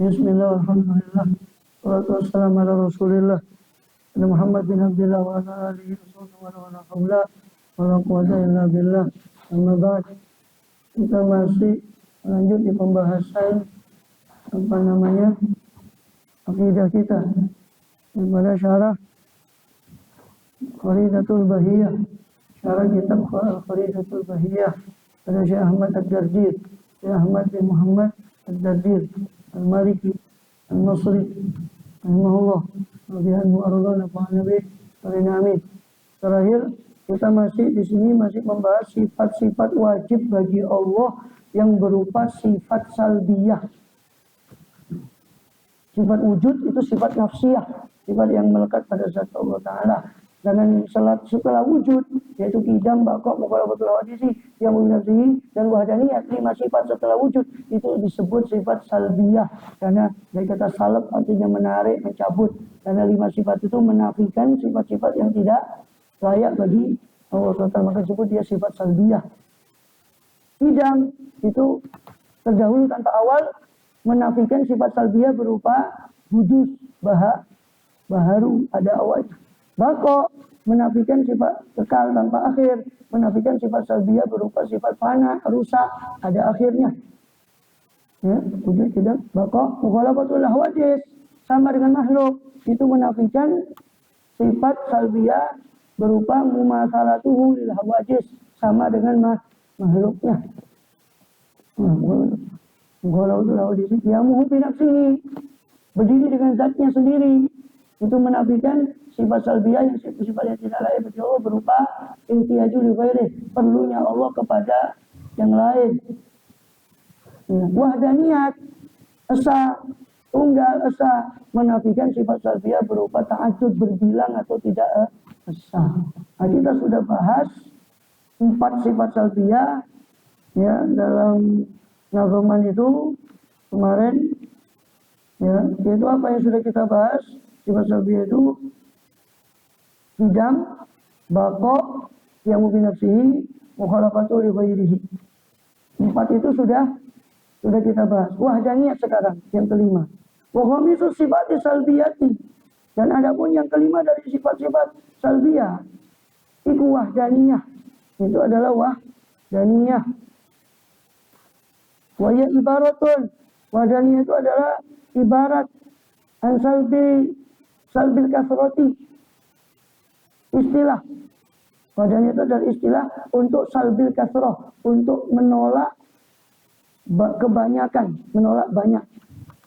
Bismillah, alhamdulillah, wassalatu wassalamu ala rasulillah Muhammad bin Abdullah wa ala alihi wa la haula wa la quwwata illa billah. Amma ba'd. Kita masih lanjut di pembahasan akidah kita daripada syarah Kharidatul Bahiyah, syarah kitab Kharidatul Bahiyah pada Syekh Ahmad Ad-Dardir, Syekh Ahmad bin Muhammad Ad-Dardir Al-Maliki Al-Nasri rahimahullah radhiyallahu anhu wa nabi amin. Terakhir kita masih di sini membahas sifat-sifat wajib bagi Allah yang berupa sifat salbiyah. Sifat wujud itu sifat nafsiyah, sifat yang melekat pada zat Allah Ta'ala. Dan setelah wujud, yaitu qidam, baqa', mukhalafatul hawadisi, yang nafsihi, dan wahdaniyat, 5 sifat setelah wujud, itu disebut sifat salbiyah. Karena dari kata salab artinya menarik, mencabut. Karena 5 sifat itu menafikan sifat-sifat yang tidak layak bagi Allah SWT, maka disebut dia sifat salbiyah. Qidam itu terdahulu tanpa awal, menafikan sifat salbiyah berupa hudus, baharu, ada awalnya. Baqa' menafikan sifat kekal tanpa akhir, menafikan sifat salbiyah berupa sifat fana, rusak, ada akhirnya. Ya, wujud tidak baqa'. Mukhalafatul hawadis, sama dengan makhluk, itu menafikan sifat salbiyah berupa mumatsalatuhu lil hawadis, sama dengan makhluknya. Mukhalafatul hawadis, yamuhu bi nafsihi, berdiri dengan zatnya sendiri, itu menafikan sifat salbiyah yang sifat yang tidak layak bagi Allah berupa ihtiyaju li ghairi, perlunya Allah kepada yang lain. Wahdaniyat, esa, tunggal, esa, menafikan sifat salbiyah berupa ta'addud, berbilang atau tidak esa. Nah, kita sudah bahas 4 sifat salbiyah ya dalam nazaman itu kemarin, ya, yaitu apa yang sudah kita bahas. Sifat salbiyah itu qidam, baqa', yang bi nafsihi, mukhalafatu li ghairihi. 4 itu sudah kita bahas. Wahdaniyat sekarang yang kelima. Wa khamisu sifati salbiyati, dan adapun yang kelima dari sifat-sifat salbiyah iku wahdaniyah. Itu adalah wahdaniyah. Wa ya ibaratun, wahdaniyah itu adalah ibarat an salbil kasrati, istilah. Wahdaniyah itu adalah istilah untuk salbil kasroh, untuk menolak kebanyakan, menolak banyak,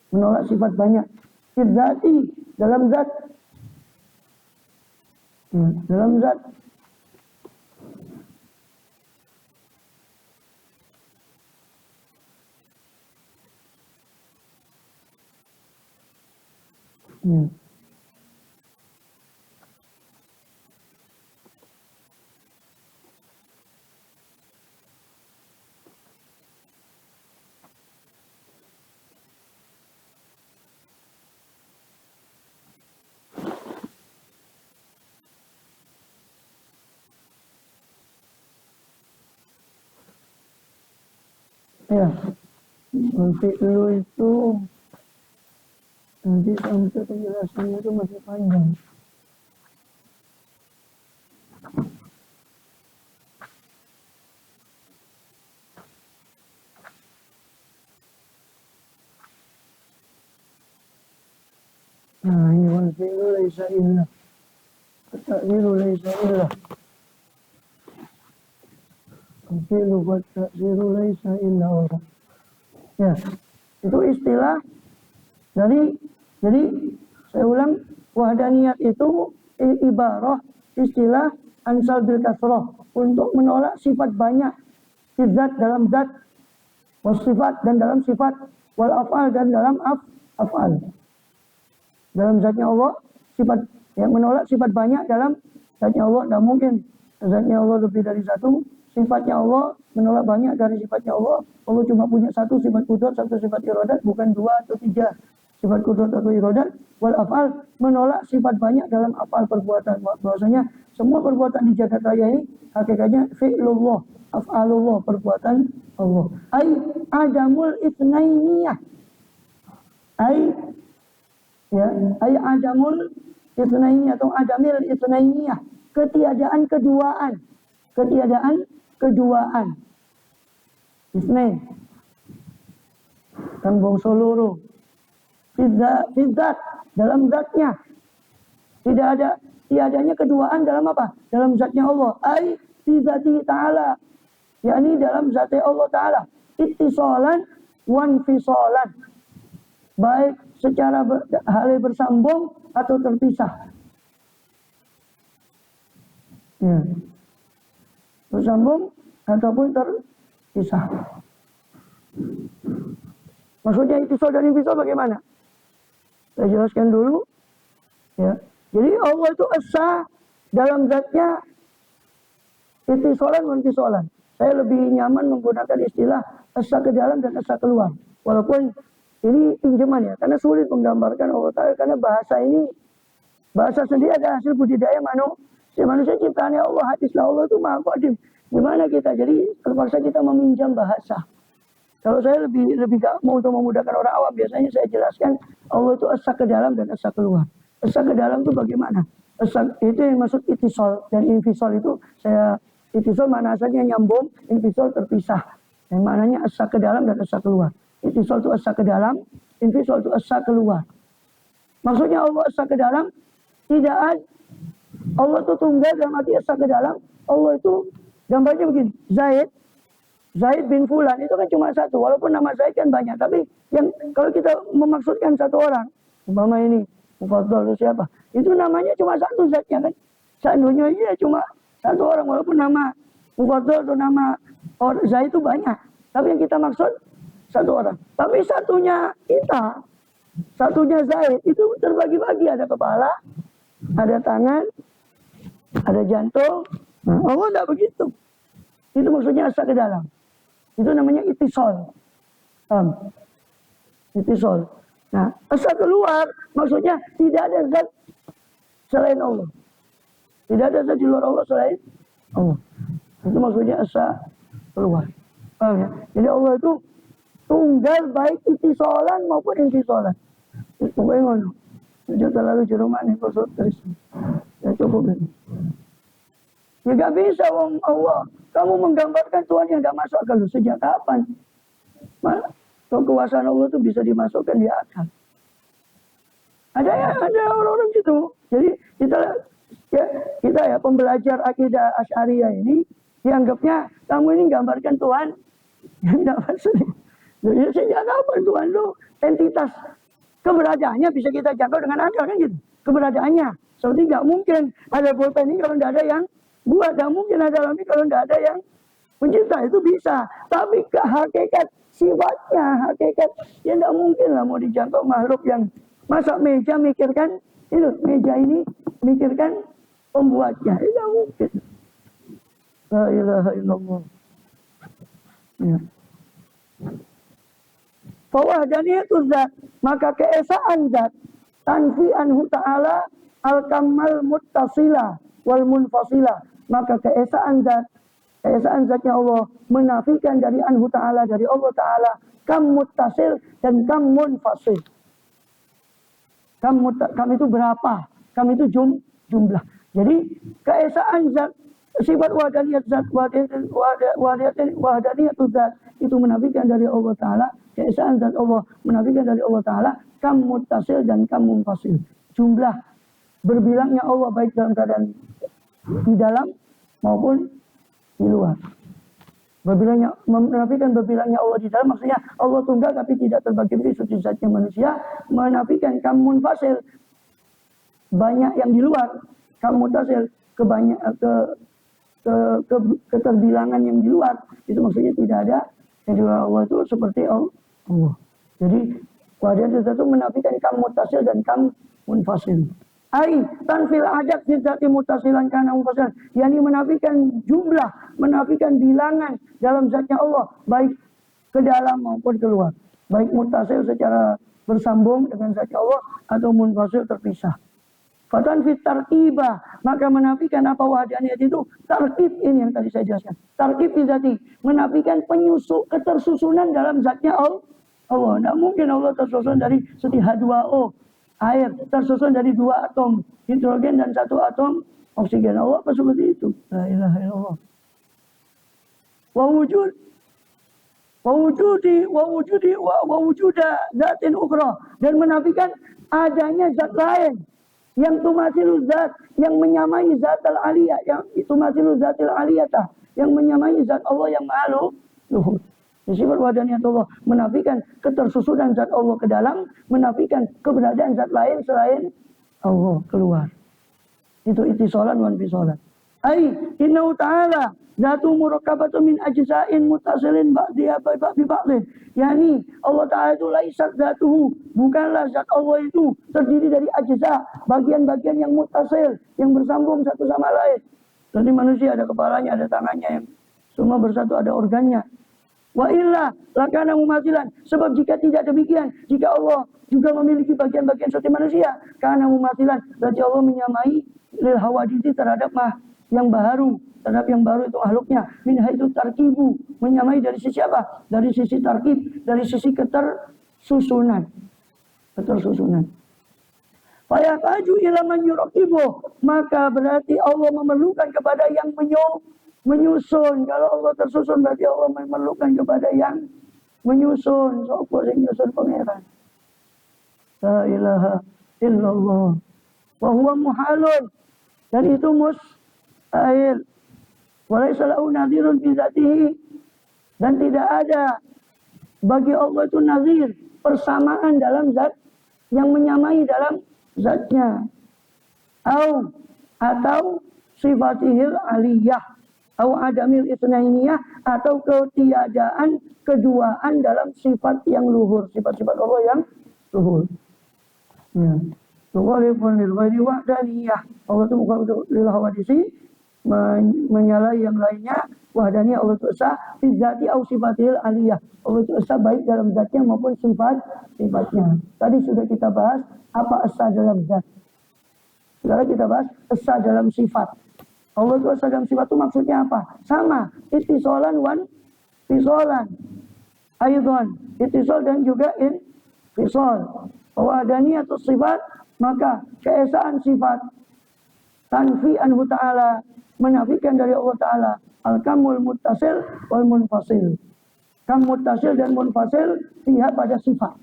menolak sifat banyak. Fidzati, dalam zat, dalam zat. Ya, fi'lu itu nanti sampai penjelasannya itu masih panjang. Nah, ini wal fi'lu laisa illa, at-ta'wilu laisa illa, al-fi'lu wa at-ta'wilu laisa illa Allah. Ya, itu istilah dari, jadi saya ulang, wahdaniyat itu ibarah, istilah ansal bil kasroh, untuk menolak sifat banyak, zat dalam zat, wasifat dan dalam sifat, wal af'al dan dalam af'al. Dalam zatnya Allah, sifat yang menolak sifat banyak dalam zatnya Allah, tidak mungkin zatnya Allah lebih dari satu, sifatnya Allah menolak banyak dari sifatnya Allah. Allah cuma punya satu sifat qudrat, satu sifat iradat, bukan 2 atau 3 sifat qudrat atau iradat. Wal af'al, menolak sifat banyak dalam af'al perbuatan. Bahwasanya semua perbuatan di jagat raya ini hakikatnya fi'lullah, af'alullah, perbuatan Allah. Ai adamul itsnainiyah, Ai ya, ai adamul itsnaini atau adamil itsnainiyah, ketiadaan keduaan. Ketiadaan keduaan. Isnain. Tembung seluruh. Fidzat dalam zatnya. Tiadanya keduaan dalam apa? Dalam zatnya Allah. Ai fi zati ta'ala. Yakni dalam zatnya Allah Ta'ala. Ittisalan wan fisalan. Baik secara hal bersambung atau terpisah. Ya. Bersambung ataupun terpisah. Maksudnya ittisal dan infisal bagaimana? Saya jelaskan dulu. Ya. Jadi Allah itu esa dalam zatnya ittisalan wa infisalan. Saya lebih nyaman menggunakan istilah esa ke dalam dan esa keluar. Walaupun ini pinjaman ya, karena sulit menggambarkan Allah Ta'ala. Karena bahasa sendiri adalah hasil budidaya manusia ciptaannya Allah. Hadislah Allah itu maha qadim. Gimana kita? Jadi terpaksa kita meminjam bahasa. Kalau saya lebih gak mau untuk memudahkan orang awam, biasanya saya jelaskan Allah itu esa ke dalam dan esa keluar. Esa ke dalam itu bagaimana? Esa itu yang maksud ittisal dan infisal itu ittisal mana asalnya nyambung, infisal terpisah. Yang maknanya esa ke dalam dan esa keluar. Ittisal itu esa ke dalam, infisal itu esa keluar. Maksudnya Allah esa ke dalam, tidak ada. Allah itu tunggal dalam arti esa ke dalam. Allah itu gambarnya begini, Zaid bin Fulan itu kan cuma satu. Walaupun nama Zaid kan banyak, tapi yang kalau kita memaksudkan satu orang, umpama ini Mufaddal itu siapa? Itu namanya cuma satu zatnya kan. Seandainya iya cuma satu orang, walaupun nama Mufaddal atau nama Zaid itu banyak. Tapi yang kita maksud satu orang. Tapi satunya Zaid itu terbagi-bagi, ada kepala, ada tangan, ada jantung. Nah, Allah tidak begitu. Itu maksudnya asa ke dalam. Itu namanya ittisal. Ittisal. Nah, asa keluar maksudnya tidak ada zat selain Allah. Tidak ada zat di luar Allah selain Allah. Itu maksudnya asa keluar. Paham ya? Jadi Allah itu tunggal baik ittisalan maupun infisalan. Pokoknya ngono. Jadi terlalu jerumak nih kosot terus. Ya cukup ini. Ya gak bisa wong Allah. Kamu menggambarkan Tuhan yang gak masuk akal. Sejak kapan? Kekuasaan Allah itu bisa dimasukkan di akal. Ada orang-orang gitu. Jadi kita ya pembelajar akidah Asy'ariyah ini dianggapnya kamu ini gambarkan Tuhan yang gak masuk. Jadi sejak kapan Tuhan itu entitas keberadaannya bisa kita jangkau dengan akal kan gitu. Keberadaannya. Seperti gak mungkin ada pulpen ini kalau gak ada yang buat, gak mungkin ada alam ini kalau gak ada yang pencipta. Itu bisa. Tapi ke hakikat sifatnya, hakikat ya gak mungkin lah mau dijangkau makhluk yang masa meja mikirkan itu meja ini mikirkan pembuatnya. Itu gak mungkin. La ilaha illallah. Ya. Fawahdaniyatu zat, maka keesaan zat tanfi anhu ta'ala al-kamal muttasila wal munfasila. Maka keesaan zatnya Allah menafikan dari anhu ta'ala, dari Allah ta'ala, kam muttasil dan kam munfasil. Kam itu berapa? Kam itu jumlah. Jadi keesaan zat, sifat wahdaniyat zat, wahdaniyatu zat itu menafikan dari Allah ta'ala. Keesaan zat Allah menafikan dari Allah ta'ala kam muttasil dan kam munfasil. Jumlah berbilangnya Allah baik dalam keadaan di dalam maupun di luar. Menafikan berbilangnya Allah di dalam maksudnya Allah tunggal tapi tidak terbagi bagi seperti zatnya manusia. Menafikan kam munfasil, banyak yang di luar. Kam muttasil, keterbilangan yang di luar. Itu maksudnya tidak ada yang di luar Allah itu seperti Allah. Jadi wahdaniyat itu menafikan kam muttasil dan kam munfasil. Ai tanfil adat zati muttasilan kana munfasilan, yakni menafikan jumlah, menafikan bilangan dalam zatnya Allah baik ke dalam maupun keluar, baik muttasil secara bersambung dengan zatnya Allah atau munfasil terpisah. Fatan fit tarkibah, maka menafikan apa wahdaniyat itu tarkib ini yang tadi saya jelaskan. Tarkib zati menafikan ketersusunan dalam zatnya Allah. Allah. Tidak mungkin Allah tersusun dari H2O, air, tersusun dari 2 atom hidrogen dan 1 atom oksigen. Allah apa seperti itu? La ilaha illallah. Wa wujuda zatin ukhra, dan menafikan adanya zat lain yang tumatsilu zat, yang menyamai zatul aliyah, yang tumatsilu zatil aliyatah, yang menyamai zat Allah yang maha luhur. Sifat wahdaniyat Allah menafikan ketersusunan zat Allah ke dalam, menafikan keberadaan zat lain selain Allah keluar. Itu ittisalan wan fisalan. Ai innahu ta'ala zatu murakkabatu min ajza'in muttasilin ba'diha bi ba'din. Yani Allah Ta'ala itu laisat zatuhu, bukanlah zat Allah itu terdiri dari ajza, bagian-bagian yang muttasil, yang bersambung satu sama lain. Jadi manusia ada kepalanya, ada tangannya, yang semua bersatu, ada organnya. Wa illa lakana mumatsilan, sebab jika tidak demikian, jika Allah juga memiliki bagian-bagian seperti manusia, kana mumatsilan, berarti Allah menyamai lil hawaditsi terhadap yang baru, terhadap yang baru itu makhluknya. Minha itu tarkibu, menyamai dari sisi apa? Dari sisi tarkib, dari sisi ketersusunan. Fayaqaju ila man yuraqibu, maka berarti Allah memerlukan kepada yang menyusun. Kalau Allah tersusun berarti Allah memerlukan kepada yang menyusun. Sopo sing nyusun pangeran. La ilaha illallah. Wa huwa muhalun, dan itu mustahil. Walaysa lahu nadhirun fi dzatihi, dan tidak ada bagi Allah itu nazir, persamaan dalam zat, yang menyamai dalam zatnya. Atau sifatihil aliyah, atau adamil itsnainiyah, atau ketiadaan keduaan dalam sifat yang luhur, sifat-sifat Allah yang luhur. Ya. Tuqalibun lil ghairi wahdaniyah. Allah itu bukan untuk lil hawadisi, menyalahi yang lainnya. Wahdaniyah Allah itu esa fi dzati au sifatil aliyah. Allah itu esa baik dalam zatnya maupun sifatnya. Tadi sudah kita bahas apa esa dalam zat. Sekarang kita bahas esa dalam sifat. Allah itu esa dalam sifat itu maksudnya apa? Sama, ittisalan wan fisalan. Aidon, ittisal dan juga infisal. Wahdaniyah itu sifat, maka keesaan sifat tanfi anhu ta'ala, menafikan dari Allah Ta'ala al-kamul muttasil wal munfasil. Kam muttasil dan munfasil pihak pada sifat.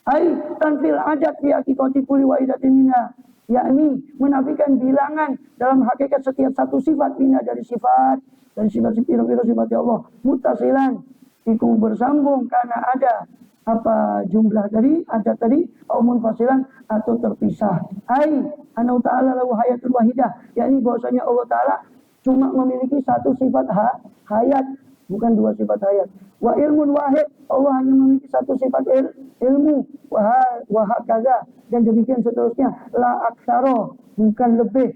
Ai tanfil adat fi haqiqati kulli wahidatin minha, yakni menafikan bilangan dalam hakikat setiap satu sifat minha dari sifat-sifat sifat Allah. Muttasilan iku bersambung karena ada apa jumlah dari adat tadi, atau munfasilan atau terpisah. Ai anau ta'ala lahu hayatul wahidah, yakni bahwasanya Allah Ta'ala cuma memiliki satu sifat hayat, bukan 2 sifat hayat. Wa ilmun wahid, Allah hanya memiliki satu sifat ilmu. Wa hakaza, dan demikian seterusnya. La aksaro, bukan lebih.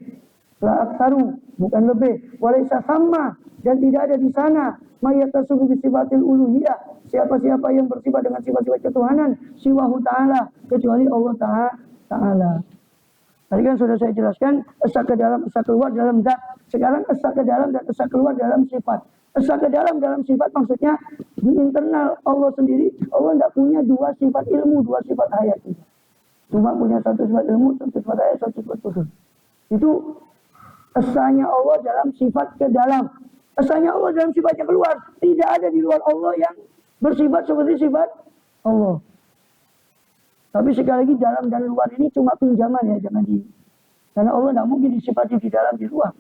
La aksaru, bukan lebih. Walaysa sama, dan tidak ada di sana mayatasubu bi sifatil uluhiyah, siapa-siapa yang bersifat dengan sifat-sifat ketuhanan, siwahu ta'ala, kecuali Allah Ta'ala. Tadi kan sudah saya jelaskan, esa ke dalam, esa keluar dalam zat. Sekarang esa ke dalam dan esa keluar dalam sifat. Esa ke dalam sifat maksudnya di internal Allah sendiri, Allah tidak punya 2 sifat ilmu, 2 sifat hayat. Cuma punya 1 sifat ilmu, 1 sifat hayat, 1 sifat khusus. Itu esanya Allah dalam sifat ke dalam. Esanya Allah dalam sifat yang keluar. Tidak ada di luar Allah yang bersifat seperti sifat Allah. Tapi sekali lagi dalam dan luar ini cuma pinjaman ya, jangan karena Allah tidak mungkin disifati di dalam di luar.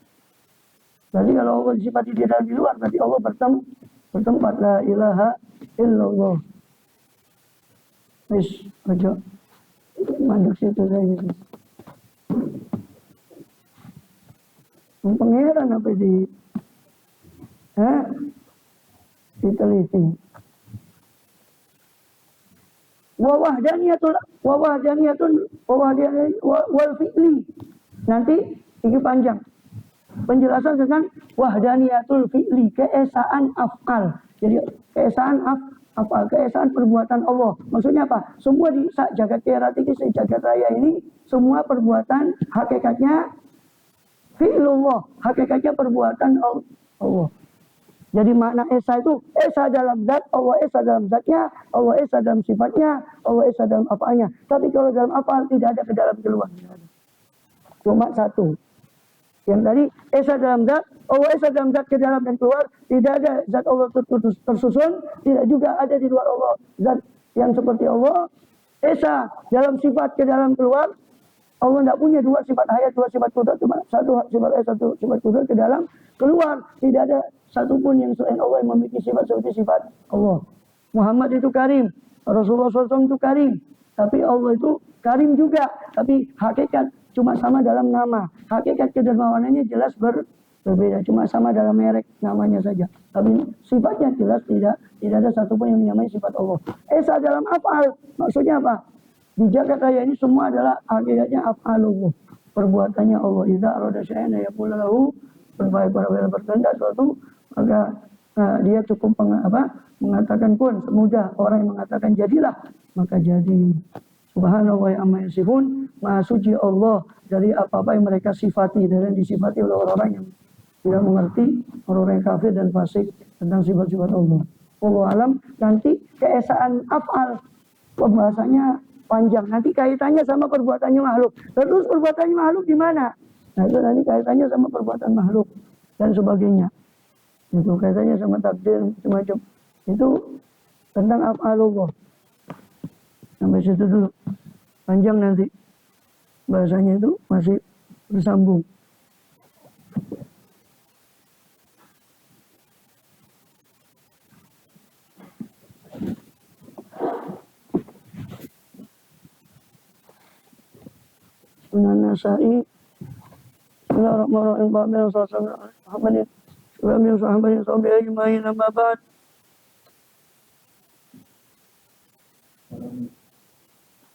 Jadi kalau Allah disifati di dalam di luar, berarti Allah bertempat. La ilaha illallah. Wis, ojo mandek situ saja. Pangeran apa diteliti. Wawahdaniyatun wal fi'li. Nanti ini panjang. Penjelasan tentang wahdaniyatul fi'li, keesaan af'al. Jadi keesaan af'al, keesaan perbuatan Allah. Maksudnya apa? Semua di jagat keratikis, jagat raya ini, semua perbuatan hakikatnya fi'lullah, hakikatnya perbuatan Allah. Jadi makna esa itu esa dalam zat, Allah esa dalam zatnya, Allah esa dalam sifatnya, Allah esa dalam afalnya. Tapi kalau dalam afal tidak ada ke dalam keluar. Cuma satu. Yang tadi esa dalam zat, Allah esa dalam zat ke dalam dan keluar. Tidak ada zat Allah tersusun, tidak juga ada di luar Allah zat yang seperti Allah. Esa dalam sifat ke dalam keluar. Allah tidak punya dua sifat hayat, dua sifat kudrat, cuma satu sifat hayat, satu sifat kudrat ke dalam keluar. Tidak ada satupun yang selain Allah yang memiliki sifat seperti sifat Allah. Muhammad itu karim, Rasulullah SAW itu karim, tapi Allah itu karim juga. Tapi hakikat cuma sama dalam nama, hakikat kedermawanannya jelas berbeda, cuma sama dalam merek namanya saja. Tapi sifatnya jelas tidak ada satupun yang menyamai sifat Allah. Esa dalam afal, maksudnya apa? Di jagat raya ini semua adalah hakikatnya af'alullah, perbuatannya Allah. Idza arada syai'an yaqulu lahu, apabila berkehendak suatu maka dia cukup mengatakan kun, semudah orang yang mengatakan jadilah maka jadi. Subhanallah amma yasifun, maha suci Allah dari apa-apa yang mereka sifati dan disifati oleh orang-orang yang tidak mengerti, orang-orang yang kafir dan fasik tentang sifat-sifat Allah. Wallahu alam. Nanti keesaan af'al pembahasannya panjang. Nanti kaitannya sama perbuatannya makhluk. Terus perbuatannya makhluk di mana? Nah itu nanti kaitannya sama perbuatan makhluk dan sebagainya. Itu kaitannya sama takdir macam-macam. Itu tentang af'alullah. Sampai situ dulu. Panjang nanti. Bahasanya itu masih bersambung. Sunan Nasa'i. Bismillahirrahmanirrahim. Sahabat yang sahabat yang sahabat yang